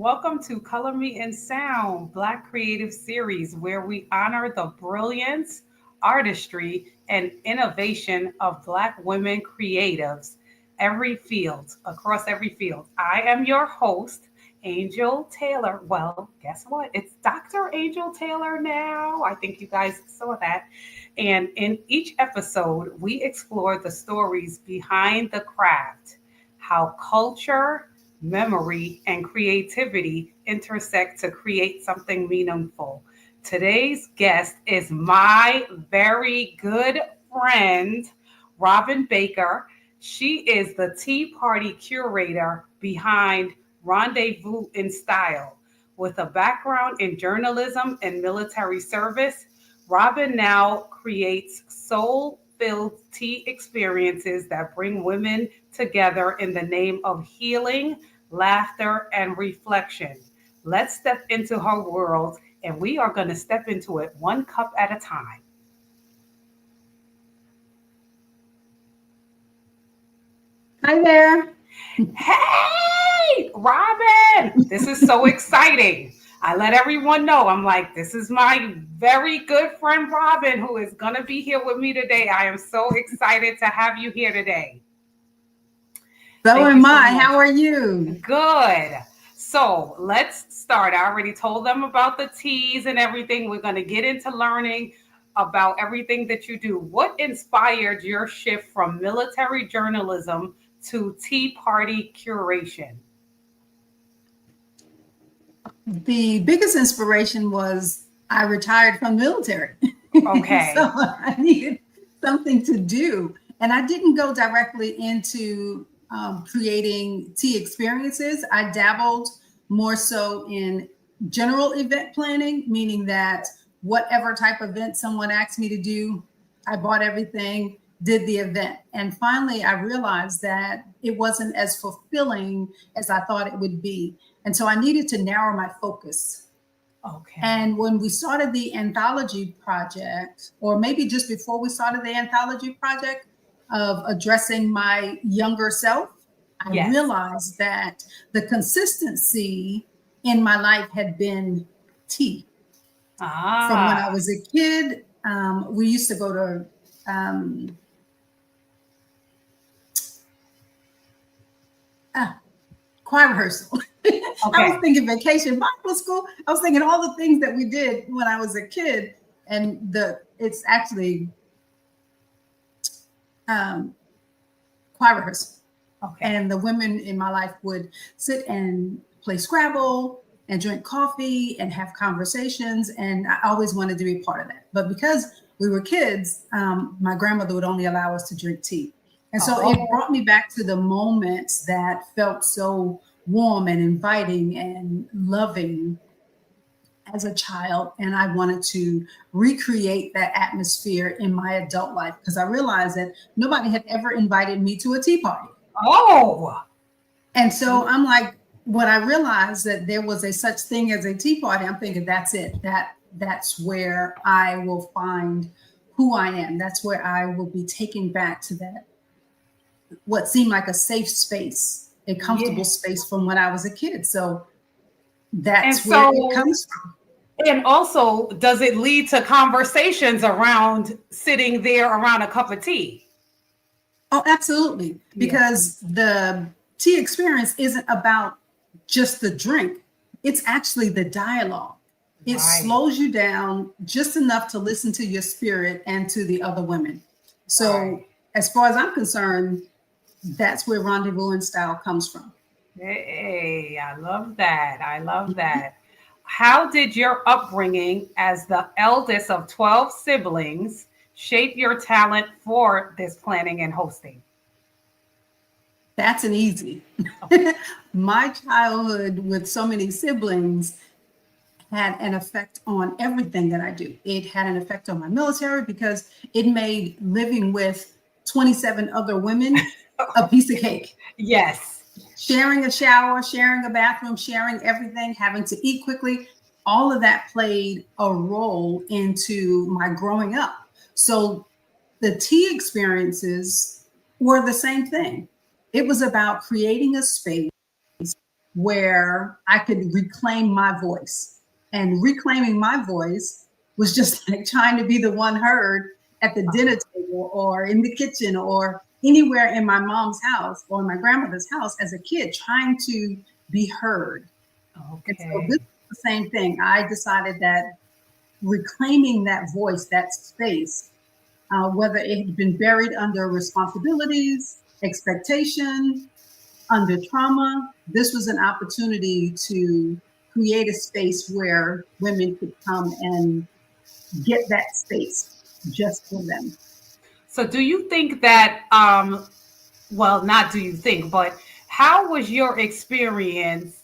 Welcome to Color Me in Sound, Black Creative Series, where we honor the brilliance, artistry, and innovation of Black women creatives across every field. I am your host, Angel Taylor. Well, guess what? It's Dr. Angel Taylor now. I think you guys saw that. And in each episode, we explore the stories behind the craft, how culture, memory, and creativity intersect to create something meaningful. Today's guest is my very good friend, Robin Baker. She is the Tea Party curator behind Rendezvous N Style. With a background in journalism and military service, Robin now creates soul filled tea experiences that bring women together in the name of healing, laughter, and reflection. Let's step into her world, and we are going to step into it one cup at a time. Hi there. Hey, Robin! This is so exciting. I let everyone know. I'm like, this is my very good friend Robin, who is going to be here with me today. I am so excited to have you here today. So Thank you am so I. much. How are you? Good. So let's start. I already told them about the teas and everything. We're going to get into learning about everything that you do. What inspired your shift from military journalism to tea party curation? The biggest inspiration was I retired from the military. Okay. So I needed something to do. And I didn't go directly into creating tea experiences. I dabbled more so in general event planning, meaning that whatever type of event someone asked me to do, I bought everything, did the event. And finally, I realized that it wasn't as fulfilling as I thought it would be. And so I needed to narrow my focus. Okay. And when we started the anthology project, or maybe just before we started the anthology project of addressing my younger self, I realized that the consistency in my life had been tea. From when I was a kid, we used to go to choir rehearsal. I was thinking vacation Bible school. I was thinking all the things that we did when I was a kid, and it's actually choir rehearsal. Okay. And the women in my life would sit and play Scrabble and drink coffee and have conversations, and I always wanted to be a part of that. But because we were kids, my grandmother would only allow us to drink tea. And so it brought me back to the moments that felt so warm and inviting and loving as a child. And I wanted to recreate that atmosphere in my adult life because I realized that nobody had ever invited me to a tea party. Oh. And so I'm like, when I realized that there was a such thing as a tea party, I'm thinking that's it. That's where I will find who I am. That's where I will be taken back to that, what seemed like a safe space, a comfortable space from when I was a kid. So that's where it comes from. And also, does it lead to conversations around sitting there around a cup of tea? Oh, absolutely. Because the tea experience isn't about just the drink. It's actually the dialogue. It slows you down just enough to listen to your spirit and to the other women. So as far as I'm concerned, that's where Rendezvous N Style comes from. Hey, I love that. I love that. How did your upbringing as the eldest of 12 siblings shape your talent for this planning and hosting? That's an easy. My childhood with so many siblings had an effect on everything that I do. It had an effect on my military because it made living with 27 other women a piece of cake. Yes. Sharing a shower, sharing a bathroom, sharing everything, having to eat quickly. All of that played a role into my growing up. So the tea experiences were the same thing. It was about creating a space where I could reclaim my voice. And reclaiming my voice was just like trying to be the one heard at the dinner table or in the kitchen or anywhere in my mom's house or my grandmother's house as a kid, trying to be heard. And so this Okay. is the same thing. I decided that reclaiming that voice, that space, whether it had been buried under responsibilities, expectation, under trauma, this was an opportunity to create a space where women could come and get that space just for them. So do you think that well, not do you think, but how was your experience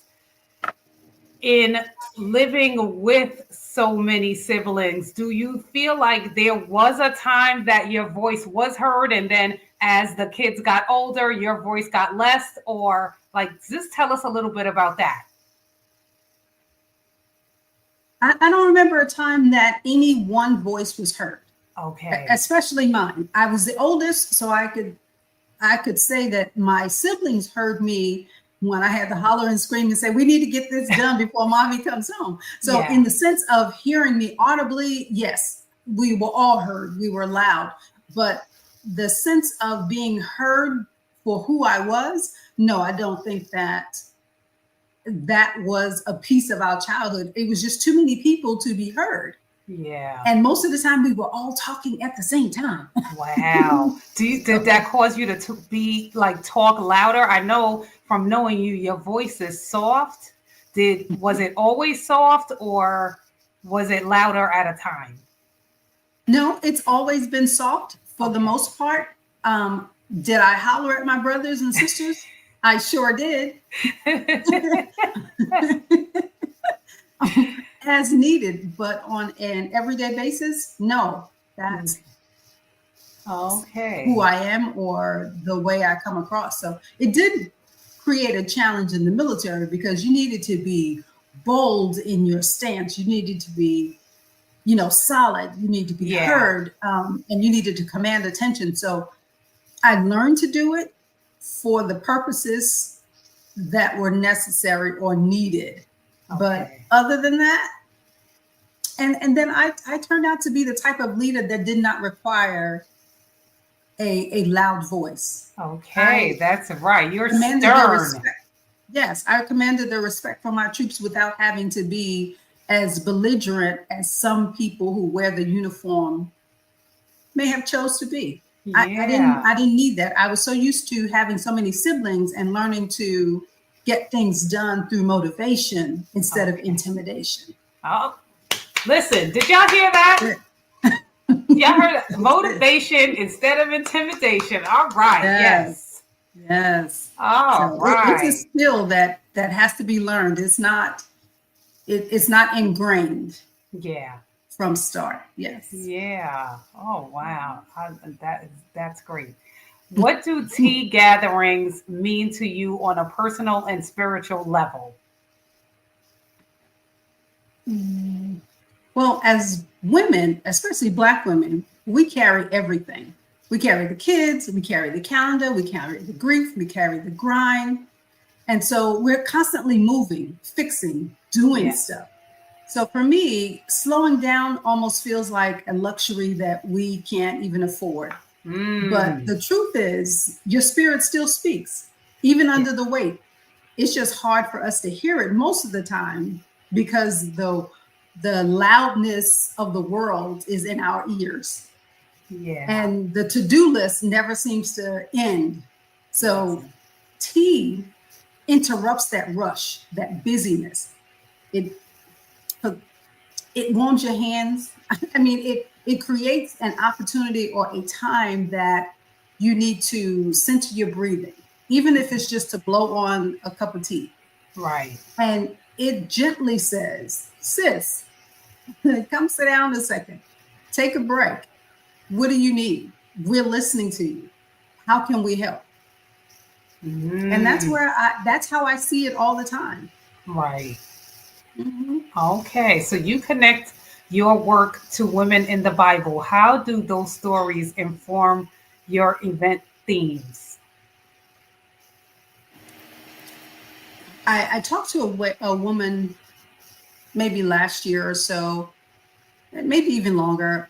in living with so many siblings? Do you feel like there was a time that your voice was heard and then as the kids got older, your voice got less? Or like, just tell us a little bit about that. I don't remember a time that any one voice was heard, Okay. especially mine. I was the oldest, so I could say that my siblings heard me when I had to holler and scream and say, "We need to get this done before mommy comes home." So, Yeah. in the sense of hearing me audibly, yes, we were all heard. We were loud. But the sense of being heard for who I was, no, I don't think that was a piece of our childhood. It was just too many people to be heard. Yeah. And most of the time, we were all talking at the same time. Wow. Did So, that cause you to be like talk louder? I know from knowing you, your voice is soft. Was it always soft or was it louder at a time? no, it's always been soft for the Okay. most part. Um, did I holler at my brothers and sisters? I sure did. As needed, but on an everyday basis, no. That's who Okay. I am or the way I come across. So it did create a challenge in the military because you needed to be bold in your stance. You needed to be, solid. You need to be Yeah. heard, and you needed to command attention. So I learned to do it for the purposes that were necessary or needed. But Okay. other than that, and then I turned out to be the type of leader that did not require a loud voice. Okay. I That's right. You're commanded the stern. respect. Yes, I commanded the respect for my troops without having to be as belligerent as some people who wear the uniform may have chose to be. I didn't Yeah. I didn't need that. I was so used to having so many siblings and learning to get things done through motivation instead of Okay. intimidation. Oh, listen, did y'all hear that? Yes, Y'all heard that? Motivation instead of intimidation. All right. yes, Yes. yes. All So it's a right. skill that has to be learned. It's not ingrained Yeah. from start. Yes. Yeah. Oh wow. That's great. What do tea gatherings mean to you on a personal and spiritual level? Well, as women, especially Black women, we carry everything. We carry the kids, we carry the calendar, we carry the grief, we carry the grind. And so we're constantly moving, fixing, doing Yeah. stuff. So for me, slowing down almost feels like a luxury that we can't even afford. But Mm. the truth is, your spirit still speaks, even Yeah. under the weight. It's just hard for us to hear it most of the time because the loudness of the world is in our ears Yeah. and the to-do list never seems to end. It So doesn't. tea interrupts that rush, that busyness. It it warms your hands. I mean, it creates an opportunity or a time that you need to center your breathing, even if it's just to blow on a cup of tea. Right. And it gently says, "Sis, come sit down a second. Take a break. What do you need? We're listening to you. How can we help?" And Mm. that's how I see it all the time. Right. Mhm. Okay. So you connect your work to women in the Bible. How do those stories inform your event themes? I talked to a woman maybe last year or so, maybe even longer,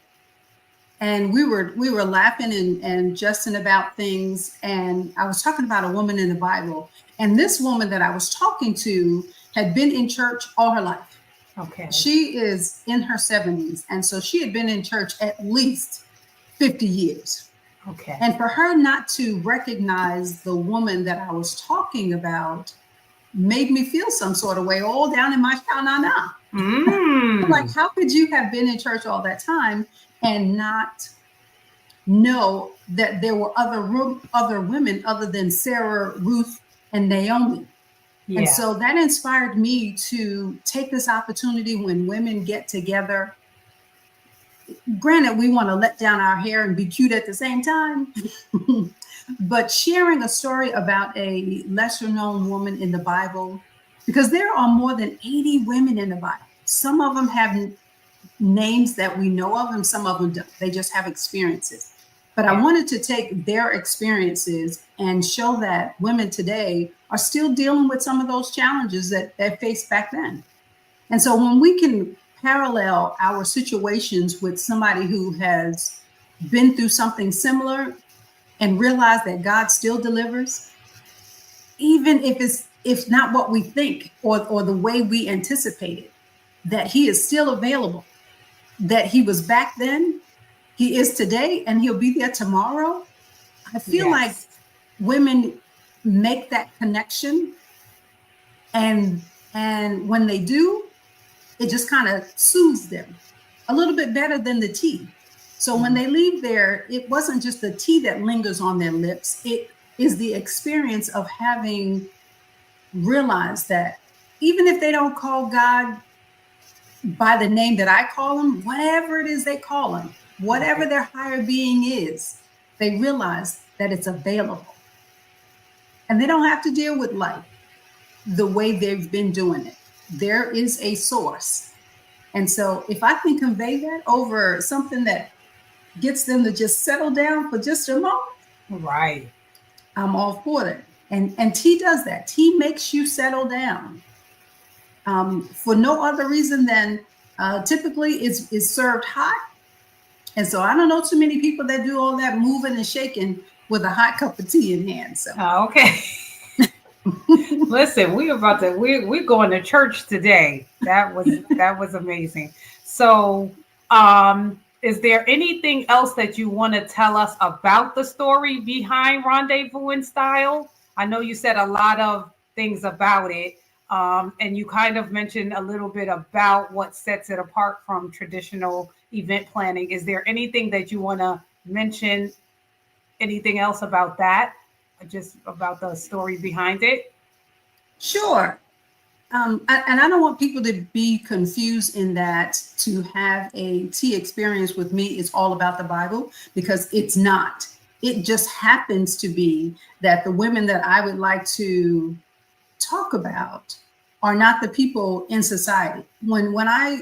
and we were laughing and jesting about things. And I was talking about a woman in the Bible, and this woman that I was talking to had been in church all her life. Okay. She is in her 70s, and so she had been in church at least 50 years. Okay. And for her not to recognize the woman that I was talking about made me feel some sort of way all down in my sha-na-na. Like, how could you have been in church all that time and not know that there were other women other than Sarah, Ruth, and Naomi? Yeah. And so that inspired me to take this opportunity when women get together. Granted, we want to let down our hair and be cute at the same time, but sharing a story about a lesser known woman in the Bible, because there are more than 80 women in the Bible. Some of them have names that we know of, and some of them don't. They just have experiences. But I wanted to take their experiences and show that women today are still dealing with some of those challenges that they faced back then. And so when we can parallel our situations with somebody who has been through something similar and realize that God still delivers, even if not what we think or the way we anticipated, that he is still available, that he was back then, he is today, and he'll be there tomorrow. I feel like women make that connection, and when they do, it just kind of soothes them a little bit better than the tea. So when they leave there, it wasn't just the tea that lingers on their lips. It is the experience of having realized that even if they don't call God by the name that I call him, whatever it is they call him, whatever their higher being is, they realize that it's available. And they don't have to deal with life the way they've been doing it. There is a source. And so if I can convey that over something that gets them to just settle down for just a moment, right, I'm all for it. And tea does that. Tea makes you settle down for no other reason than typically it's served hot. And so I don't know too many people that do all that moving and shaking with a hot cup of tea in hand. So okay. Listen, we're going to church today. That was amazing. So, is there anything else that you want to tell us about the story behind Rendezvous N Style? I know you said a lot of things about it, and you kind of mentioned a little bit about what sets it apart from traditional event planning. Is there anything that you want to mention? Anything else about that? Just about the story behind it? Sure. And I don't want people to be confused in that to have a tea experience with me is all about the Bible, because it's not. It just happens to be that the women that I would like to talk about are not the people in society. When I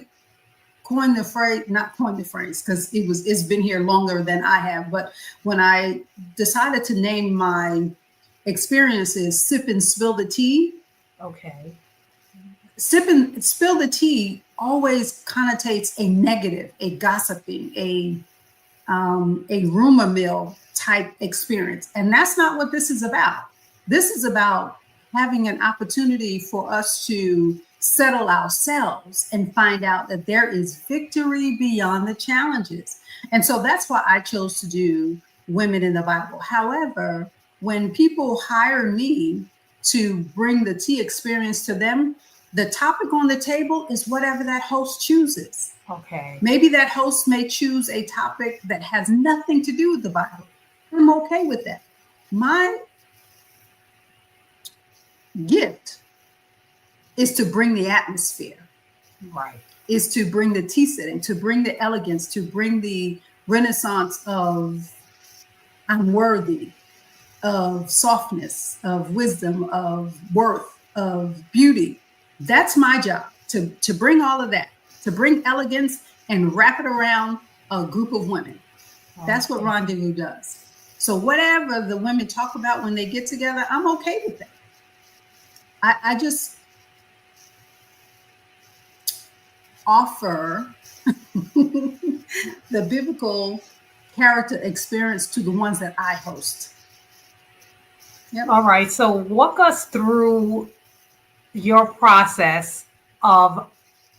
coined the phrase, not coined the phrase, because it's been here longer than I have, but when I decided to name my experiences Sip and Spill the Tea. Okay. Sip and spill the tea always connotates a negative, a gossiping, a rumor mill type experience. And that's not what this is about. This is about having an opportunity for us to settle ourselves and find out that there is victory beyond the challenges. And so that's why I chose to do Women in the Bible. However, when people hire me to bring the tea experience to them, the topic on the table is whatever that host chooses. Okay. Maybe that host may choose a topic that has nothing to do with the Bible. I'm okay with that. My gift is to bring the atmosphere. Right. Is to bring the tea setting, to bring the elegance, to bring the renaissance of I'm worthy, of softness, of wisdom, of worth, of beauty. That's my job, to bring all of that, to bring elegance and wrap it around a group of women. That's what Rendezvous does. So whatever the women talk about when they get together, I'm okay with that. I just offer the biblical character experience to the ones that I host. Yep. All right. So walk us through your process of,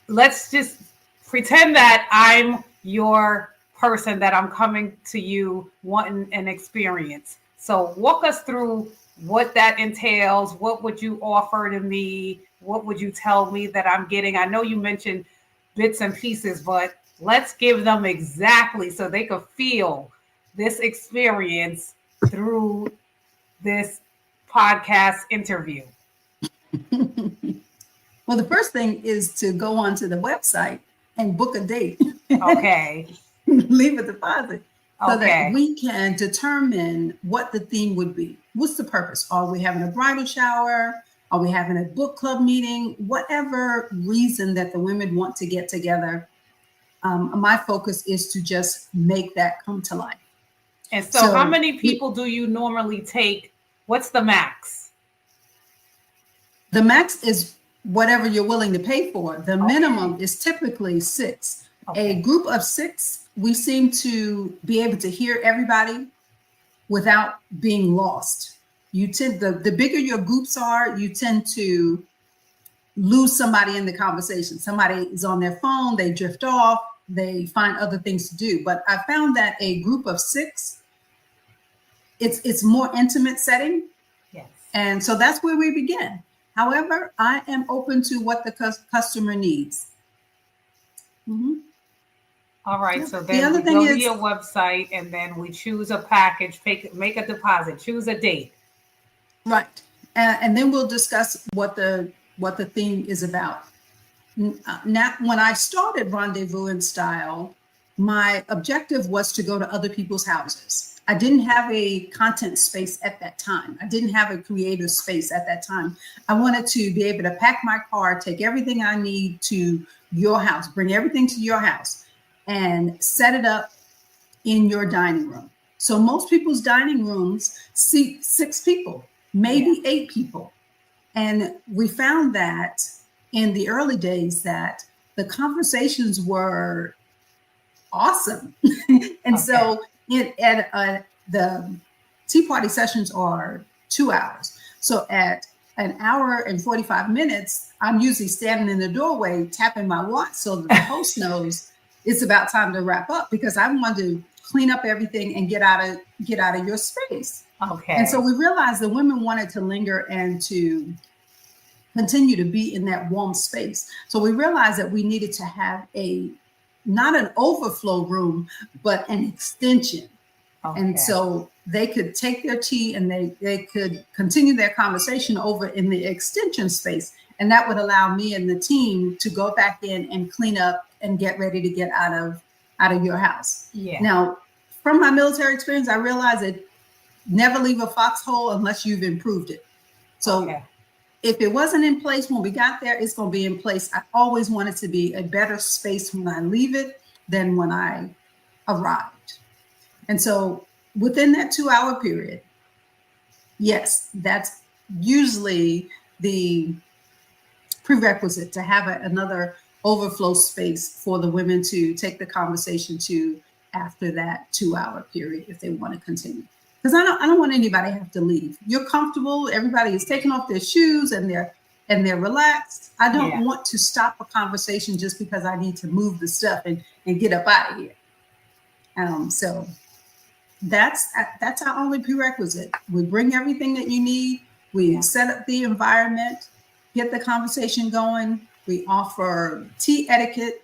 let's just pretend that I'm your person, that I'm coming to you wanting an experience. So walk us through what that entails. What would you offer to me? What would you tell me that I'm getting? I know you mentioned bits and pieces, but let's give them exactly so they could feel this experience through this podcast interview. Well, the first thing is to go onto the website and book a date. Okay. Leave a deposit so that Okay. we can determine what the theme would be. What's the purpose? Are we having a bridal shower? Are we having a book club meeting? Whatever reason that the women want to get together, my focus is to just make that come to life. And so, how So many people do you normally take? What's the max? the max is whatever you're willing to pay for. The minimum is typically 6. Okay. A group of 6, we seem to be able to hear everybody without being lost. You tend the bigger your groups are, you tend to lose somebody in the conversation. Somebody is on their phone, they drift off, they find other things to do. But I found that a group of 6, it's more intimate setting. Yes. And so that's where we begin. However, I am open to what the customer needs. Mm-hmm. All right. Yeah. So The then other we thing go to is, your website and then we choose a package, make a deposit, choose a date. right, and then we'll discuss what the theme is about. Now, when I started Rendezvous N Style, my objective was to go to other people's houses. I didn't have a content space at that time. I didn't have a creative space at that time. I wanted to be able to pack my car, take everything I need to your house, bring everything to your house, and set it up in your dining room. So most people's dining rooms seat 6 people, maybe 8 people. And we found that in the early days that the conversations were awesome. And so the tea party sessions are 2 hours. So at an hour and 45 minutes, I'm usually standing in the doorway tapping my watch so that the host knows it's about time to wrap up, because I want to clean up everything and get out of your space. Okay. And so we realized the women wanted to linger and to continue to be in that warm space. So we realized that we needed to have not an overflow room, but an extension. Okay. And so they could take their tea and they could continue their conversation over in the extension space. And that would allow me and the team to go back in and clean up and get ready to get out of your house. Yeah. Now, from my military experience, I realized that never leave a foxhole unless you've improved it. So if it wasn't in place when we got there, it's going to be in place. I always want it to be a better space when I leave it than when I arrived. And so within that 2-hour period, yes, that's usually the prerequisite to have another overflow space for the women to take the conversation to after that 2-hour period if they want to continue. Because I don't want anybody to have to leave. You're comfortable. Everybody is taking off their shoes and they're relaxed. I don't want to stop a conversation just because I need to move the stuff and get up out of here. So that's our only prerequisite. We bring everything that you need. We set up the environment, get the conversation going. We offer tea etiquette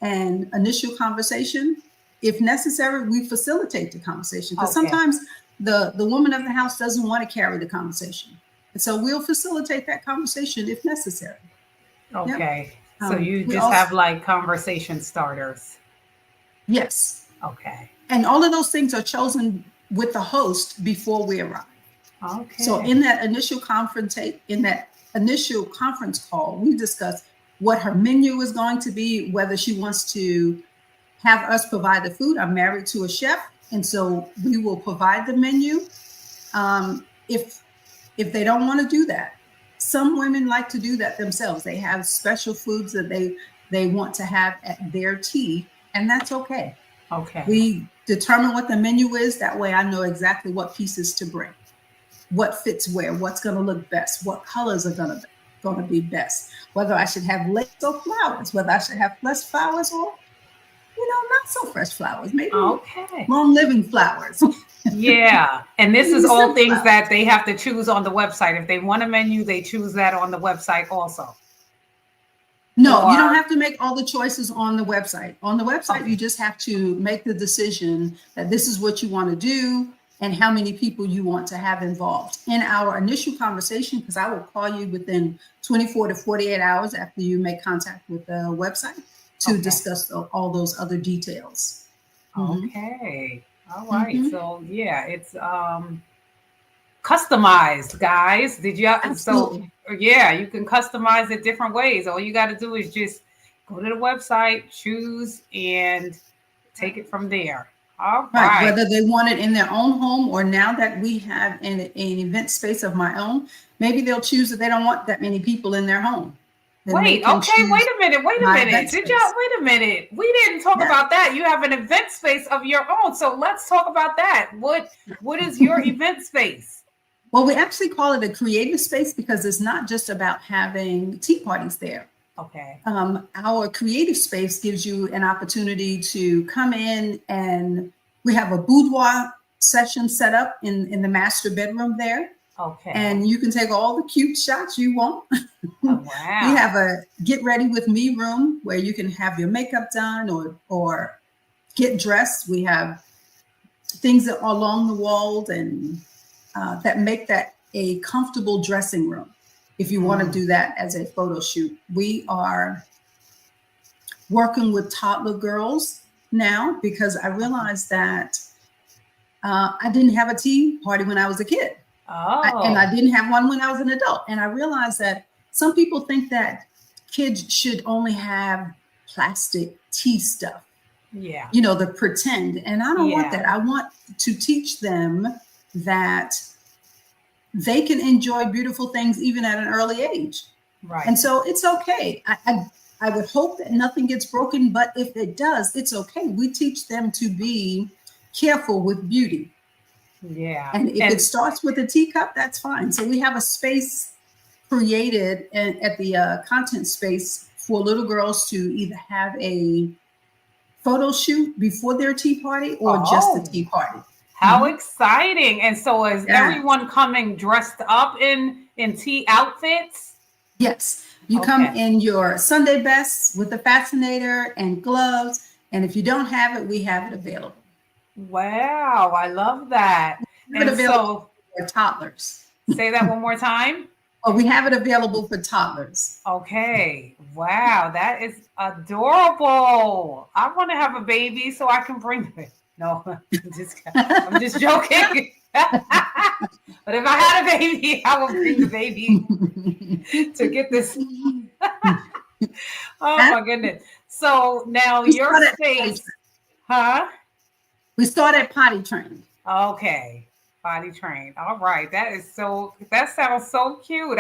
and initial conversation. If necessary, we facilitate the conversation, because sometimes the woman of the house doesn't want to carry the conversation. And so we'll facilitate that conversation if necessary. Okay. Yep. So you just have like conversation starters. Yes. Okay. And all of those things are chosen with the host before we arrive. Okay. So in that initial conference call, we discuss what her menu is going to be, whether she wants to have us provide the food. I'm married to a chef, and so we will provide the menu. If they don't want to do that, Some women like to do that themselves. They have special foods that they want to have at their tea, and that's okay. Okay. We determine what the menu is. That way I know exactly what pieces to bring, what fits where, what's going to look best, what colors are going to be best, whether I should have lace or flowers, whether I should have fresh flowers or, not so fresh flowers, maybe Okay. long living flowers. Yeah. And this is Maybe all simple things flowers. that they have to choose on the website. If they want a menu, they choose that on the website also. No, you don't Or have to make all the choices on the website. On the website, okay. you just have to make the decision that this is what you want to do and how many people you want to have involved. In our initial conversation, because I will call you within 24 to 48 hours after you make contact with the website to Okay. discuss all those other details. Mhm. Okay. All right. Mhm. So yeah, it's customized, guys. Did you so Absolutely. yeah, you can customize it different ways. All you got to do is just go to the website, choose, and take it from there. All Right, right. whether they want it in their own home or now that we have an event space of my own, maybe they'll choose that they don't want that many people in their home. Then they Wait, can okay, wait choose a minute, wait a my event minute. Did y'all space. wait a minute? We didn't talk Yeah. about that. You have an event space of your own. So let's talk about that. What is your event space? Well, we actually call it a creative space because it's not just about having tea parties there. Okay. Our creative space gives you an opportunity to come in, and we have a boudoir session set up in the master bedroom there. Okay. And you can take all the cute shots you want. Oh, We wow. have a get ready with me room where you can have your makeup done or get dressed. We have things that are along the walls and that make that a comfortable dressing room. If you want to Mm. do that as a photo shoot, we are working with toddler girls now because I Okay. realized that I didn't have a tea party when I was a kid. And I Oh, didn't have one when I was an adult. And I realized that some people think that kids should only have plastic tea stuff, yeah. the pretend. And I don't want Yeah. that. I want to teach them that they can enjoy beautiful things even at an early age. And Right. so it's okay. I would hope that nothing gets broken, but if it does, it's okay. We teach them to be careful with beauty. Yeah. And if it And starts with a teacup, that's fine. So we have a space created at the content space for little girls to either have a photo shoot before their tea party or just a oh, tea party. how Mhm. exciting. And so is Yes. everyone coming dressed up in tea outfits? Yes. You come Okay. in your Sunday best with a fascinator and gloves. And if you don't have it, we have it available. Wow, I love that. We have it And available so for toddlers. say that one more time. Or we have it available for toddlers. Okay. Wow, that is adorable. I want to have a baby so I can bring it. No, I'm just joking. But if I had a baby, I would bring the baby to get this. Oh my goodness. So now we your start at potty space, huh? We start at potty training. Okay. Body trained. All right. That sounds so cute.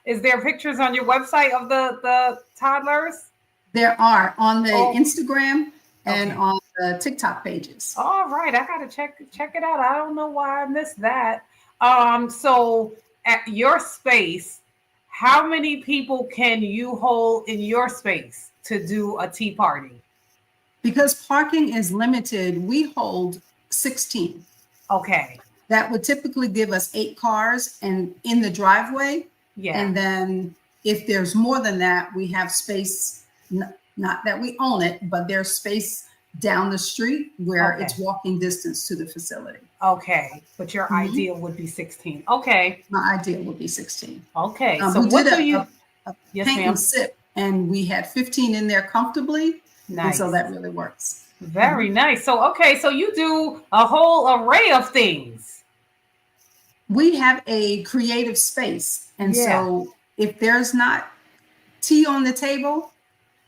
Is there pictures on your website of the toddlers? There are on the Oh, Instagram and okay. on the TikTok pages. All right. I gotta check it out. I don't know why I missed that. So at your space, how many people can you hold in your space to do a tea party? Because parking is limited, we hold 16. Okay. That would typically give us 8 cars and in the driveway. Yeah. And then if there's more than that, we have space, not that we own it, but there's space down the street where Okay. it's walking distance to the facility. Okay. But your Mhm. ideal would be 16. Okay. My ideal would be 16. Okay. So We did what do you a Yes, paint and ma'am. sip, and we had 15 in there comfortably. And so Nice. that really works. Very Mhm. nice. So okay, so you do a whole array of things. We have a creative space. And Yeah. so if there's not tea on the table,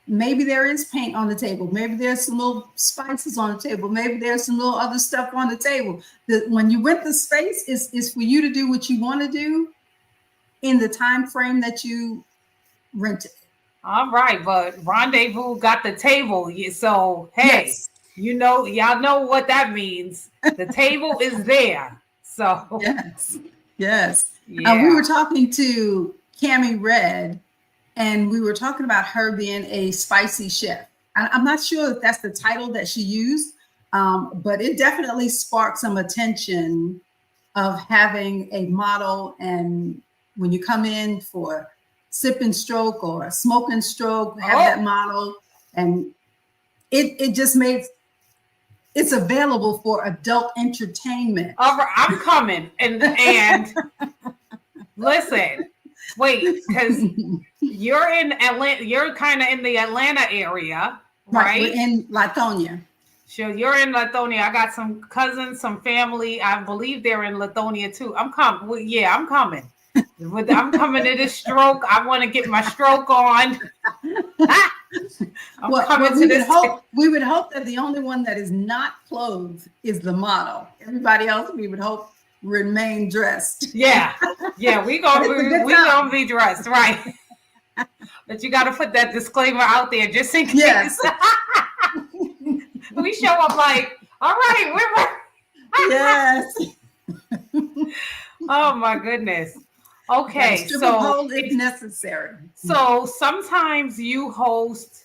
maybe there is paint on the table. Maybe there's some little spices on the table. Maybe there's some little other stuff on the table. When you rent the space, is for you to do what you want to do. in the time frame that you rented. All right, but Rendezvous got the table. So, hey, Yes. y'all know what that means. The table is there. So, Yes. Yes. We yeah. were talking to Cami Red, and we were talking about her being a spicy chef. I'm not sure if that's the title that she used, but it definitely sparked some attention of having a model. And when you come in for sip and stroke or smoke and stroke, have that Oh, model. And it just made it's available for adult entertainment. all right, I'm coming. And listen, wait, because you're in Atlanta, you're kind of in the Atlanta area, Right, we're right? in Lithonia. Sure, you're in Lithonia. I got some cousins, some family. I believe they're in Lithonia too. I'm coming. Well, yeah, I'm coming. I'm coming to this stroke. I want to get my stroke on. I'm coming Well, to this. we would hope that the only one that is not clothed is the model. Everybody else, we would hope, remain dressed. Yeah, we gonna be dressed right. But you got to put that disclaimer out there just in case. Yes. We show up like, all right, Yes. Oh my goodness. Okay, Stripper pole if necessary. So sometimes you host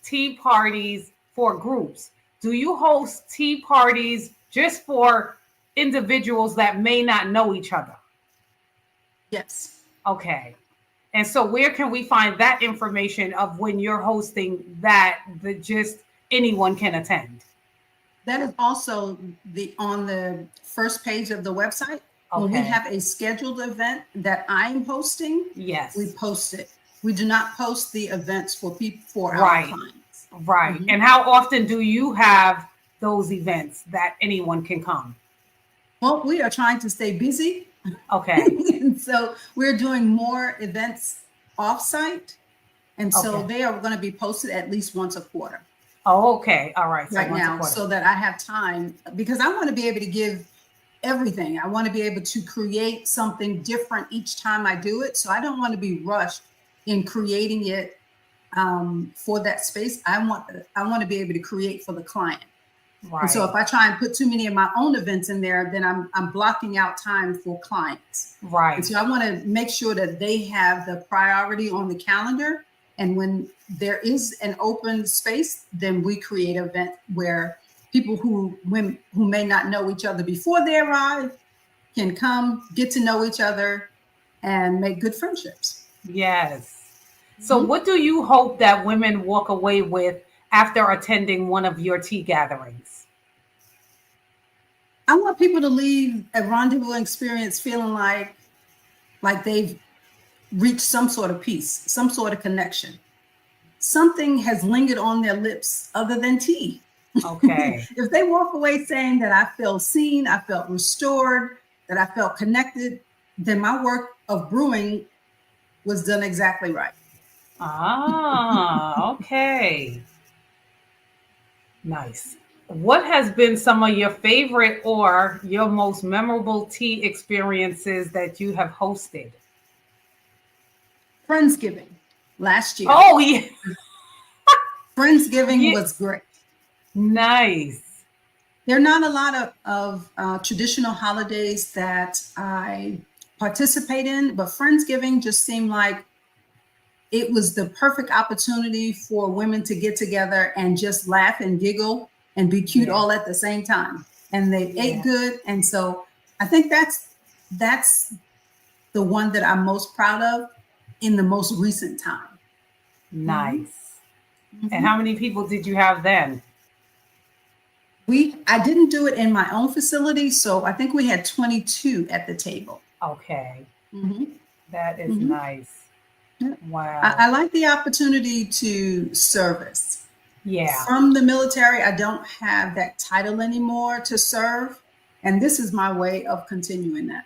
tea parties for groups. Do you host tea parties just for individuals that may not know each other? Yes. Okay. And so where can we find that information of when you're hosting that just anyone can attend? That is also on the first page of the website. Okay. When we have a scheduled event that I'm hosting, yes, we post it. We do not post the events for our clients. Right. Mm-hmm. And how often do you have those events that anyone can come? Well, we are trying to stay busy. Okay. And so we're doing more events offsite. And so they are going to be posted at least once a quarter. Oh, okay. All right. So right now, so that I have time, because I want to be able to give everything. I want to be able to create something different each time I do it. So I don't want to be rushed in creating it for that space. I want to be able to create for the client. Right. And so if I try and put too many of my own events in there, then I'm blocking out time for clients. Right. And so I want to make sure that they have the priority on the calendar. And when there is an open space, then we create an event where people who may not know each other before they arrive can come, get to know each other, and make good friendships. Yes. So what do you hope that women walk away with after attending one of your tea gatherings? I want people to leave a rendezvous experience feeling like they've reached some sort of peace, some sort of connection. Something has lingered on their lips other than tea. Okay. If they walk away saying that I felt seen, I felt restored, that I felt connected, then my work of brewing was done exactly right. Ah, okay. Nice. What has been some of your favorite or your most memorable tea experiences that you have hosted? Friendsgiving last year. Oh, yeah. Friendsgiving was great. Nice. There are not a lot of traditional holidays that I participate in, but Friendsgiving just seemed like it was the perfect opportunity for women to get together and just laugh and giggle and be cute all at the same time. And they ate good. And so I think that's the one that I'm most proud of in the most recent time. Nice. Mm-hmm. And how many people did you have then? I didn't do it in my own facility, so I think we had 22 at the table. Okay. Mm-hmm. That is nice. Wow. I like the opportunity to service. Yeah. From the military, I don't have that title anymore to serve. And this is my way of continuing that,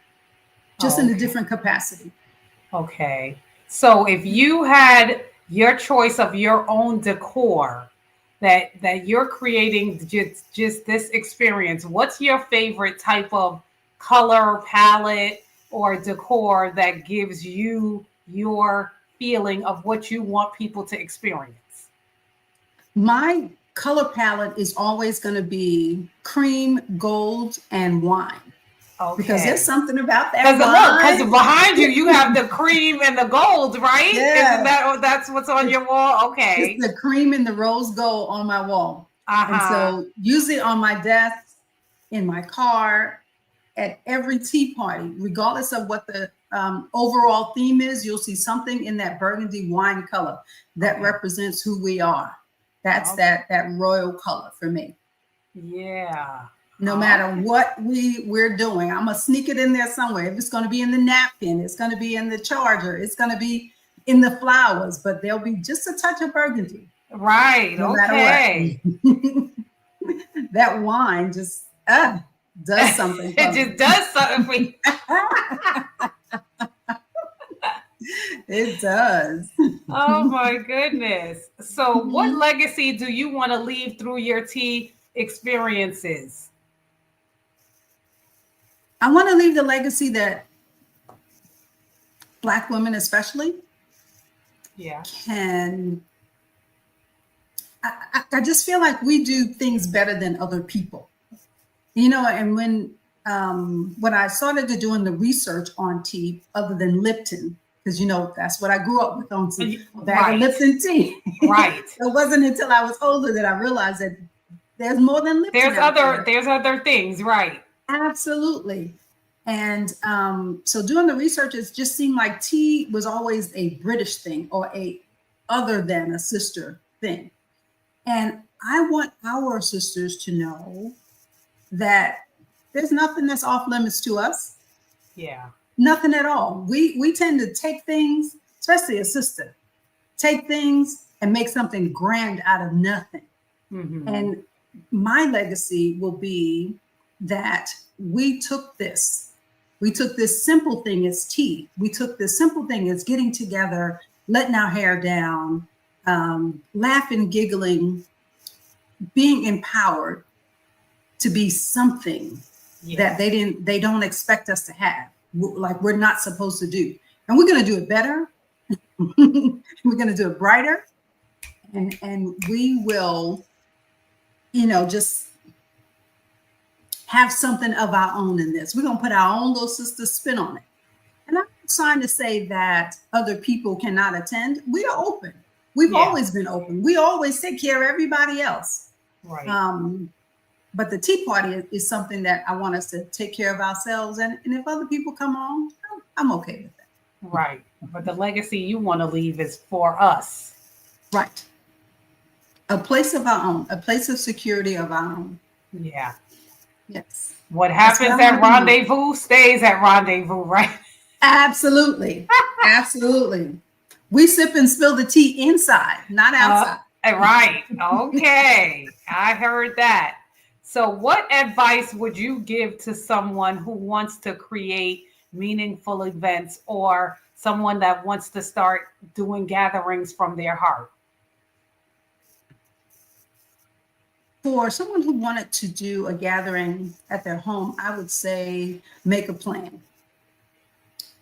just in a different capacity. Okay. So if you had your choice of your own decor that you're creating just this experience, what's your favorite type of color palette or decor that gives you your feeling of what you want people to experience? My color palette is always going to be cream, gold, and wine because there's Okay. something about that Because look, because wine. behind you, you have the cream and the gold, right? Isn't Yeah, that's what's on it's, your wall? it's Okay. the cream and the rose gold on my wall. And Uh-huh. so usually on my desk, in my car, at every tea party, regardless of what the overall theme is, you'll see something in that burgundy wine color that Okay. represents who we are. That's Oh, that royal color for me. yeah. No matter Okay. what we're doing, I'm gonna sneak it in there somewhere. If it's gonna be in the napkin, it's gonna be in the charger, it's gonna be in the flowers, but there'll be just a touch of burgundy, Right. no matter what. Okay. That wine just does something It for me. just does something for you. It does. Oh my goodness. So, what Mhm. legacy do you want to leave through your tea experiences? I want to leave the legacy that Black women, especially, Yeah. can. I just feel like we do things better than other people, And when I started to doing the research on tea, other than Lipton, because that's what I grew up with on tea, a bag of Right. Lipton tea. Right. It wasn't until I was older that I realized that there's more than Lipton out there. There's other things, right? Absolutely. And so doing the research, it just seemed like tea was always a British thing or a other than a sister thing. And I want our sisters to know that there's nothing that's off limits to us, Yeah. nothing at all. We tend to take things, especially a sister, take things and make something grand out of nothing. Mm-hmm. And my legacy will be that we took this simple thing as tea. We took this simple thing as getting together, letting our hair down, laughing, giggling, being empowered to be something Yeah. that they don't expect us to have, like we're not supposed to do. And we're going to do it better. We're going to do it brighter. And we will, just have something of our own in this. We're going to put our own little sister spin on it. And I'm not trying to say that other people cannot attend. We are open. We've Yeah. always been open. We always take care of everybody else. Right. But the tea party is something that I want us to take care of ourselves. And if other people come on, I'm okay with that. Right. But the legacy you want to leave is for us. Right. A place of our own, a place of security of our own. Yeah. Yes. What That's what happens I at want to do. Rendezvous stays at Rendezvous, right? Absolutely. Absolutely. We sip and spill the tea inside, not outside. Right. Okay. I heard that. So, what advice would you give to someone who wants to create meaningful events or someone that wants to start doing gatherings from their heart? For someone who wanted to do a gathering at their home, I would say make a plan.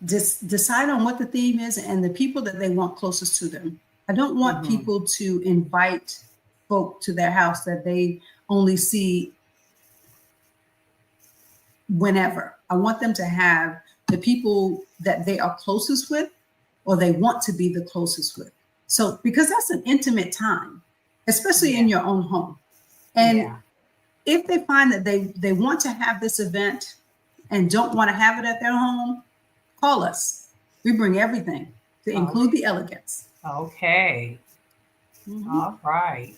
Just decide on what the theme is and the people that they want closest to them. I don't want Mm-hmm. people to invite folk to their house that they only see whenever. I want them to have the people that they are closest with or they want to be the closest with. So, because that's an intimate time, especially in your own home. And Yeah. if they find that they want to have this event and don't want to have it at their home, call us. We bring everything to include the elegance. Okay. Mhm. All right.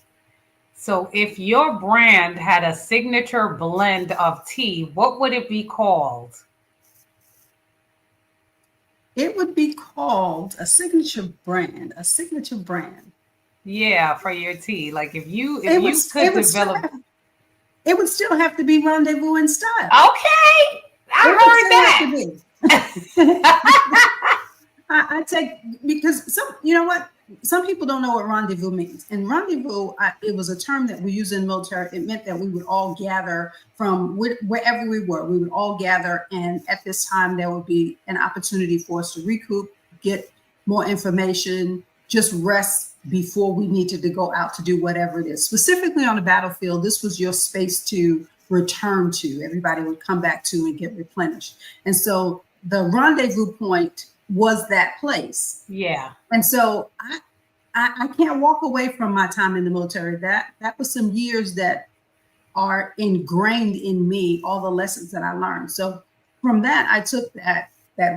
So, if your brand had a signature blend of tea, what would it be called? It would be called a signature brand, a signature brand. Yeah, for your tea. Like if you It would, could it would still develop. have, it would still have to be Rendezvous N Style. Okay, It would still have I to be. I take, because you know what? some people don't know what rendezvous means. And rendezvous, it was a term that we used in the military. It meant that we would all gather from wherever we were. We would all gather, and at this time, there would be an opportunity for us to recoup, get more information, just rest before we needed to go out to do whatever it is. Specifically on the battlefield, this was your space to return to. Everybody would come back to and get replenished. And so the rendezvous point was that place. Yeah. And so I can't walk away from my time in the military. That was some years that are ingrained in me, all the lessons that I learned. So from that, I took that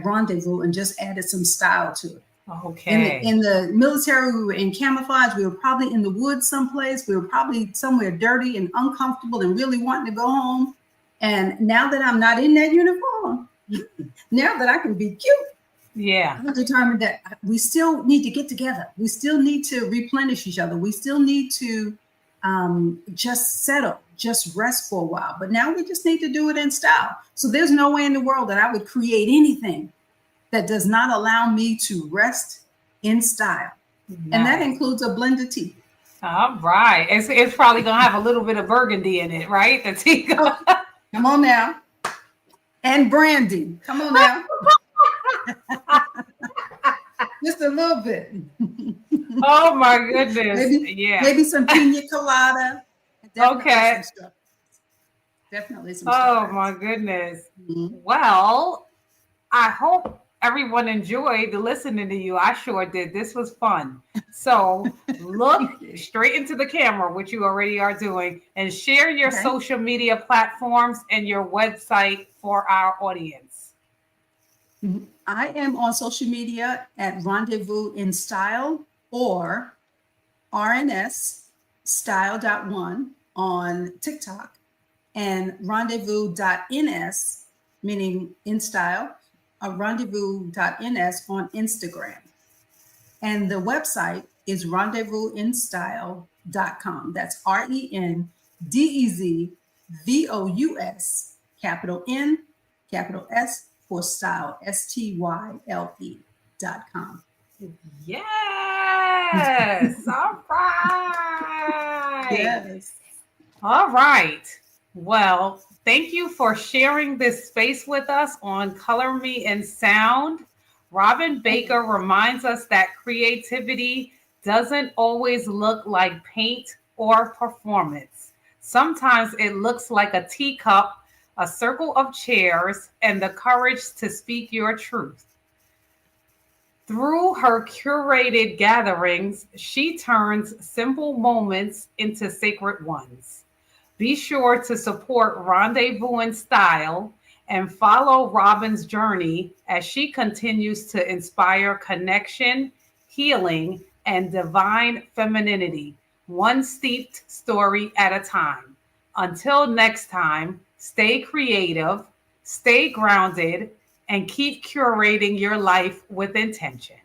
rendezvous and just added some style to it. Okay. In the military, we were in camouflage. We were probably in the woods someplace. We were probably somewhere dirty and uncomfortable and really wanting to go home. And now that I'm not in that uniform, now that I can be cute, yeah, I'm determined that we still need to get together. We still need to replenish each other. We still need to just settle, just rest for a while. But now we just need to do it in style. So there's no way in the world that I would create anything that does not allow me to rest in style. Nice. And that includes a blended tea. All right. It's probably going to have a little bit of burgundy in it, right? The tea. Come on now. And brandy. Come on now. Just a little bit. Oh my goodness. Maybe some pina colada. Okay. Definitely some Oh my goodness. Mm-hmm. Well, I hope everyone enjoyed listening to you. I sure did. This was fun. So look straight into the camera, which you already are doing, and share your social media platforms and your website for our audience. I am on social media at Rendezvous N Style or RNS Style.1 on TikTok and rendezvous.ns, meaning in style, rendezvous.ns on Instagram. And the website is rendezvousinstyle.com. That's RENDEZVOUS, capital N, capital S for style, STYLE.com. Yes. All right. Yes. All right. Well, thank you for sharing this space with us on Color Me in Sound. Robin Baker reminds us that creativity doesn't always look like paint or performance. Sometimes it looks like a teacup, a circle of chairs, and the courage to speak your truth. Through her curated gatherings, she turns simple moments into sacred ones. Be sure to support Rendezvous N Style and follow Robin's journey as she continues to inspire connection, healing, and divine femininity, one steeped story at a time. Until next time, stay creative, stay grounded, and keep curating your life with intention.